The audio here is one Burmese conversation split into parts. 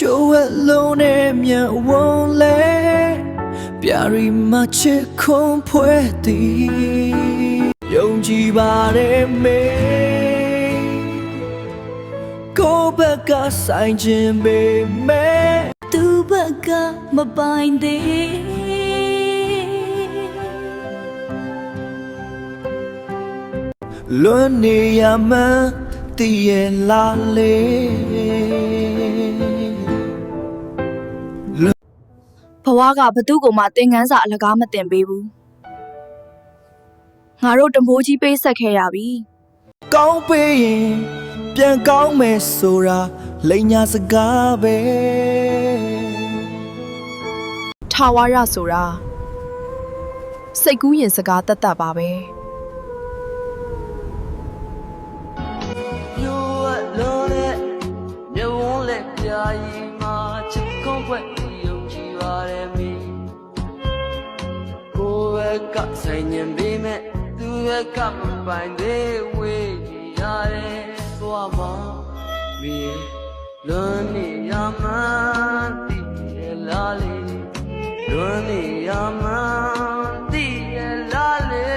show alone me won't let Piari mache con pueti Yonji bare me Go back a sign jimbe me Tu baga mabinde Lone yama tiye la le ဘဝကဘသူ့ကိုမှသင်ခန်းစာအလကားမတင်ပေးဘူးငါတို့တမိုးကြီးပေးဆက်ခဲ့ရပြီ ကောင်းပေးရင်ပြန်ကောင်းမယ်ဆိုတာလိန်ညာစကားပဲ ထာဝရဆိုတာစိတ်ကူးရင်စကားတတ်တတ်ပါပဲ ဆိုင်ညင်ပေးမဲ့သူရဲ့ကမပိုင်သေးဝေးရတယ်သွားမှာမင်းလွန်နေရမှန်းတည်ရလားလေလွန်နေရမှန်းတည်ရလားလေ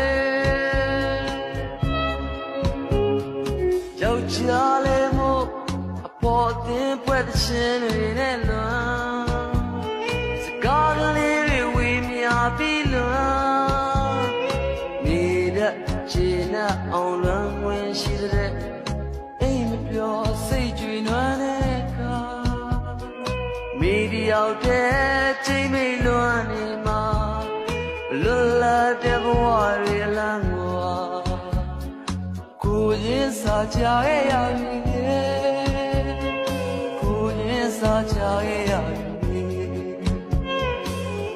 ယောက်ျားလေးမို့အပေါ်တင်ပွဲတဲ့ရှင်တွေနဲ့လွန်စကားကလေးတွေဝေးမြပြီးလွန်အောင်လွန်ဝင်ရှိတဲ့အိမ်မပြောစိတ်ကြွေနွမ်းတဲ့ကမိဒီရောက်တဲ့ချိန်မိတ်လွန်နေမှာလွတ်လပ်တဲ့ဘဝတွေအလံကိုရင်စာကြရဲ့ရပြီကိုရင်စာကြရဲ့ရပြီ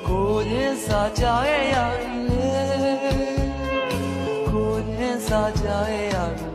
ကိုရင်စာကြရဲ့ရပြီစာကြရဲ့